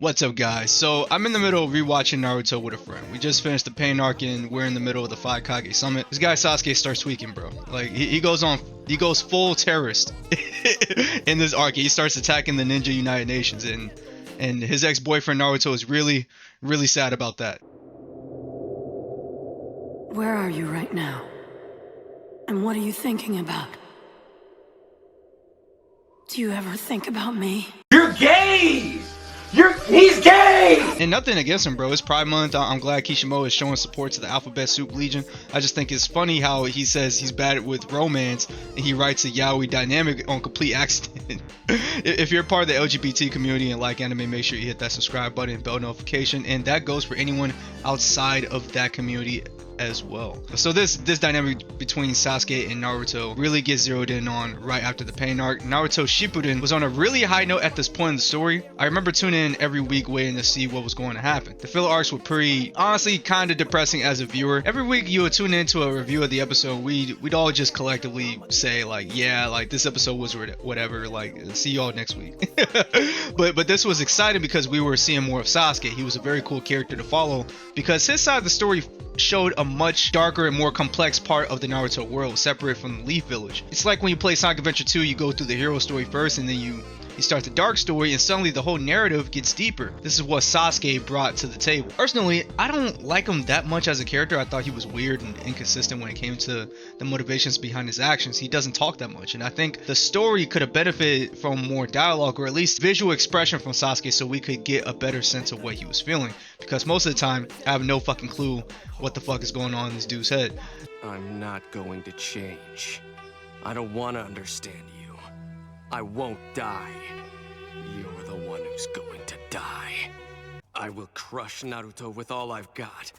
What's up, guys? So I'm in the middle of rewatching Naruto with a friend. We just finished the pain arc and we're in the middle of the Hokage summit. This guy Sasuke starts tweaking, bro. Like he goes full terrorist in this arc. He starts attacking the Ninja United Nations, and his ex-boyfriend Naruto is really sad about that. Where are you right now? And what are you thinking about? Do you ever think about me? You're gay! He's gay! And nothing against him, bro. It's Pride Month. I'm glad Kishimoto is showing support to the Alphabet Soup Legion. I just think it's funny how he says he's bad with romance and he writes a yaoi dynamic on complete accident. If you're part of the LGBT community and like anime, make sure you hit that subscribe button and bell notification. And that goes for anyone outside of that community as well. So this dynamic between Sasuke and Naruto really gets zeroed in on right after the pain arc. Naruto Shippuden was on a really high note at this point in the story. I remember tuning in every week waiting to see what was going to happen. The filler arcs were pretty, honestly, kind of depressing as a viewer. Every week you would tune into a review of the episode, we'd all just collectively say like, yeah, like this episode was whatever, like see y'all next week. but this was exciting because we were seeing more of Sasuke. He was a very cool character to follow because his side of the story showed a much darker and more complex part of the Naruto world, separate from the Leaf Village. It's like when you play Sonic Adventure 2, you go through the hero story first and then you start the dark story and suddenly the whole narrative gets deeper. This is what Sasuke brought to the table. Personally, I don't like him that much as a character. I thought he was weird and inconsistent when it came to the motivations behind his actions. He doesn't talk that much, and I think the story could have benefited from more dialogue or at least visual expression from Sasuke so we could get a better sense of what he was feeling, because most of the time I have no fucking clue what the fuck is going on in this dude's head. I'm not going to change. I don't want to understand you. I won't die. You're the one who's going to die. I will crush Naruto with all I've got.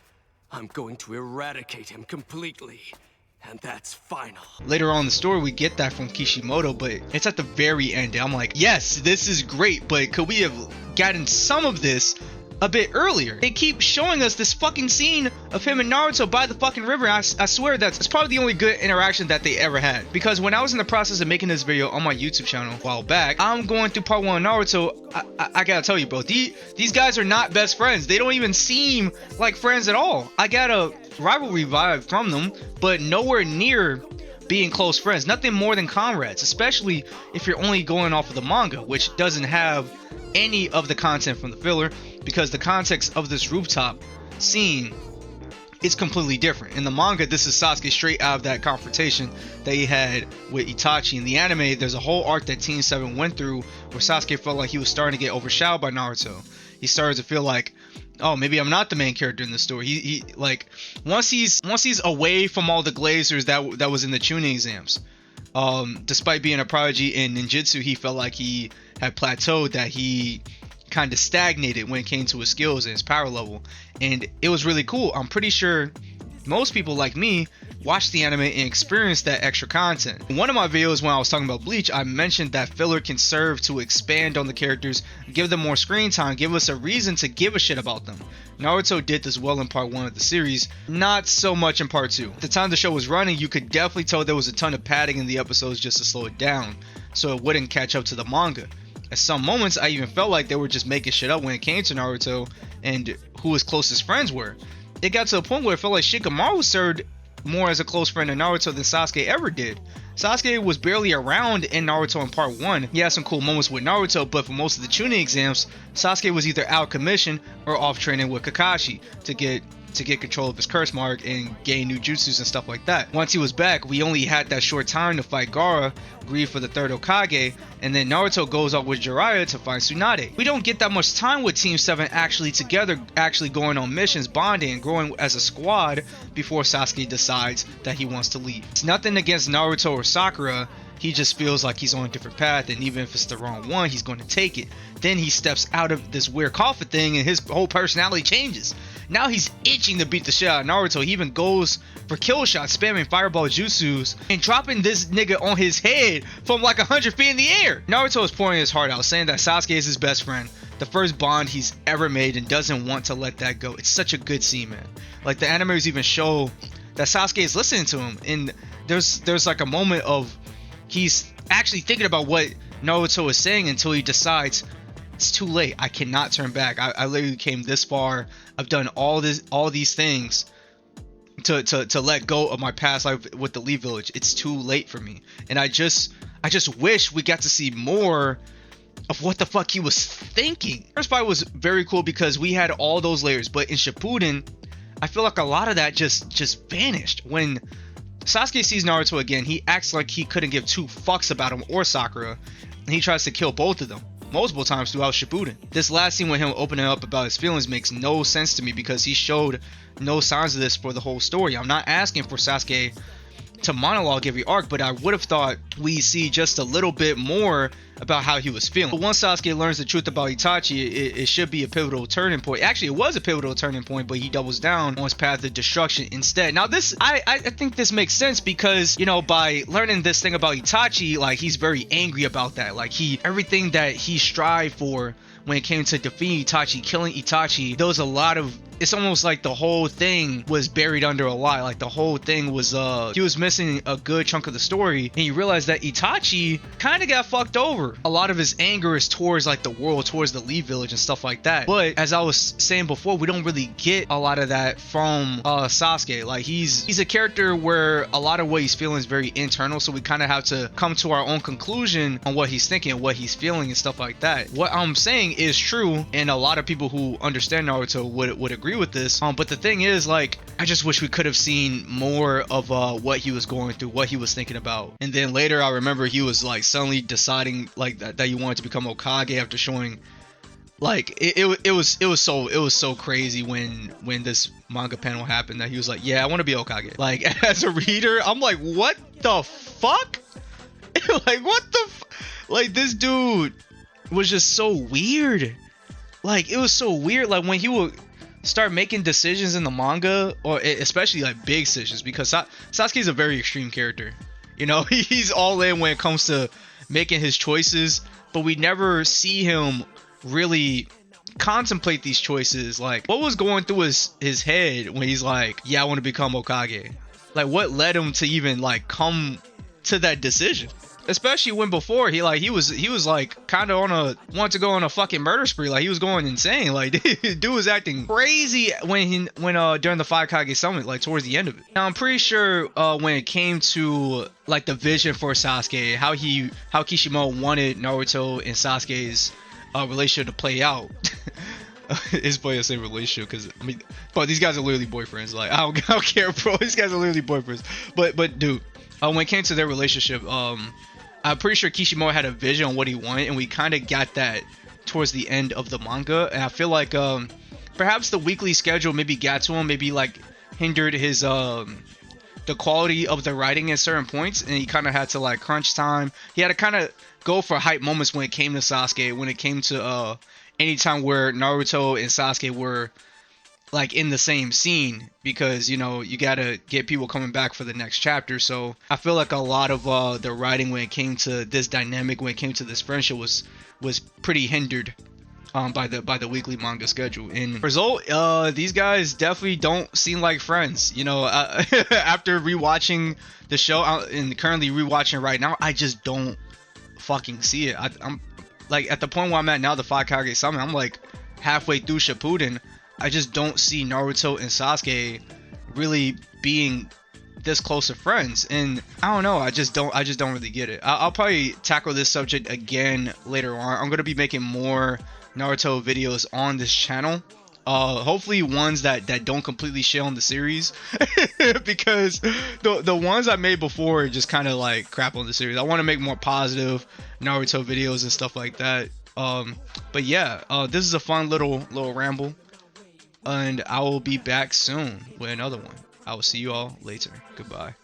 I'm going to eradicate him completely. And that's final. Later on in the story, we get that from Kishimoto, but it's at the very end. I'm like, yes, this is great, but could we have gotten some of this a bit earlier? They keep showing us this fucking scene of him and Naruto by the fucking river. I swear that's probably the only good interaction that they ever had. Because when I was in the process of making this video on my YouTube channel a while back, I'm going through part 1 of Naruto. I gotta tell you, bro, these guys are not best friends. They don't even seem like friends at all. I got a rivalry vibe from them, but nowhere near being close friends. Nothing more than comrades, especially if you're only going off of the manga, which doesn't have any of the content from the filler, because the context of this rooftop scene is completely different. In the manga, this is Sasuke straight out of that confrontation that he had with Itachi. In the anime, there's a whole arc that Team 7 went through where Sasuke felt like he was starting to get overshadowed by Naruto. He started to feel like, oh, maybe I'm not the main character in the story. He like once he's away from all the glazers that was in the tuning exams, despite being a prodigy in ninjutsu, he felt like he had plateaued, that he kind of stagnated when it came to his skills and his power level. And it was really cool. I'm pretty sure most people like me watched the anime and experienced that extra content. In one of my videos when I was talking about Bleach, I mentioned that filler can serve to expand on the characters, give them more screen time, give us a reason to give a shit about them. Naruto did this well in part 1 of the series, not so much in part 2. At the time the show was running, you could definitely tell there was a ton of padding in the episodes just to slow it down, so it wouldn't catch up to the manga. At some moments, I even felt like they were just making shit up when it came to Naruto and who his closest friends were. It got to a point where it felt like Shikamaru served more as a close friend of Naruto than Sasuke ever did. Sasuke was barely around in Naruto in part 1. He had some cool moments with Naruto, but for most of the tuning exams, Sasuke was either out of commission or off training with Kakashi to get control of his curse mark and gain new jutsus and stuff like that. Once he was back, we only had that short time to fight Gaara, grieve for the third Hokage, and then Naruto goes off with Jiraiya to find Tsunade. We don't get that much time with Team 7 actually together, actually going on missions, bonding, and growing as a squad before Sasuke decides that he wants to leave. It's nothing against Naruto or Sakura. He just feels like he's on a different path, and even if it's the wrong one, he's going to take it. Then he steps out of this weird coffin thing and his whole personality changes. Now he's itching to beat the shit out of Naruto. He even goes for kill shots, spamming fireball jutsus and dropping this nigga on his head from like 100 feet in the air. Naruto is pouring his heart out, saying that Sasuke is his best friend, the first bond he's ever made, and doesn't want to let that go. It's such a good scene, man. Like the animators even show that Sasuke is listening to him, and there's like a moment of he's actually thinking about what Naruto is saying until he decides it's too late. I cannot turn back. I literally came this far. I've done all these things to let go of my past life with the Lee Village. It's too late for me. And I just wish we got to see more of what the fuck he was thinking. First fight was very cool because we had all those layers, but in Shippuden, I feel like a lot of that just vanished. When Sasuke sees Naruto again, he acts like he couldn't give two fucks about him or Sakura, and he tries to kill both of them multiple times throughout Shippuden. This last scene with him opening up about his feelings makes no sense to me because he showed no signs of this for the whole story. I'm not asking for Sasuke to monologue every arc, but I would have thought we see just a little bit more about how he was feeling. But once Sasuke learns the truth about Itachi, it should be a pivotal turning point. Actually, it was a pivotal turning point, but he doubles down on his path to destruction instead. Now this, I think this makes sense because, you know, by learning this thing about Itachi, like, he's very angry about that. Like, everything that he strived for when it came to defeating Itachi, killing Itachi, there was a lot of, it's almost like the whole thing was buried under a lie. Like, the whole thing was, he was missing a good chunk of the story, and he realized that Itachi kind of got fucked over. A lot of his anger is towards, like, the world, towards the Lee Village and stuff like that. But as I was saying before, we don't really get a lot of that from Sasuke. Like, he's a character where a lot of what he's feeling is very internal, so we kind of have to come to our own conclusion on what he's thinking, what he's feeling, and stuff like that. What I'm saying is true, and a lot of people who understand Naruto would agree with this. But the thing is, like, I just wish we could have seen more of what he was going through, what he was thinking about. And then later, I remember he was like suddenly deciding like that he wanted to become Hokage after showing, like, it was so crazy when this manga panel happened that he was like, yeah, I want to be Hokage. Like, as a reader, I'm like, what the fuck? Like, what the like, this dude was just so weird. Like, it was so weird. Like, when he would start making decisions in the manga, or especially like big decisions, because Sasuke's a very extreme character. You know, he's all in when it comes to making his choices, but we never see him really contemplate these choices. Like, what was going through his head when he's like, yeah, I want to become Hokage? Like, what led him to even like come to that decision? Especially when before he was like kind of wanted to go on a fucking murder spree. Like, he was going insane. Like, dude was acting crazy when during the 5 Kage summit, like towards the end of it. Now I'm pretty sure when it came to like the vision for Sasuke, how Kishimoto wanted Naruto and Sasuke's relationship to play out. It's probably the same relationship, because I mean, but these guys are literally boyfriends. Like, I don't care, bro. These guys are literally boyfriends. But dude, when it came to their relationship, I'm pretty sure Kishimoto had a vision on what he wanted, and we kind of got that towards the end of the manga. And I feel like perhaps the weekly schedule maybe got to him, maybe like hindered his the quality of the writing at certain points, and he kind of had to like crunch time. He had to kind of go for hype moments when it came to Sasuke, when it came to any time where Naruto and Sasuke were like in the same scene, because, you know, you gotta get people coming back for the next chapter. So I feel like a lot of the writing when it came to this dynamic, when it came to this friendship, was pretty hindered by the weekly manga schedule. In result, these guys definitely don't seem like friends. You know, after rewatching the show and currently rewatching right now, I just don't fucking see it. I'm like, at the point where I'm at now, the 5 Kage Summon, I'm like halfway through Shippuden. I just don't see Naruto and Sasuke really being this close of friends, and I don't know. I just don't really get it. I'll probably tackle this subject again later on. I'm gonna be making more Naruto videos on this channel. Hopefully ones that don't completely shit on the series, because the ones I made before just kind of like crap on the series. I want to make more positive Naruto videos and stuff like that. But yeah, this is a fun little ramble, and I will be back soon with another one. I will see you all later. Goodbye.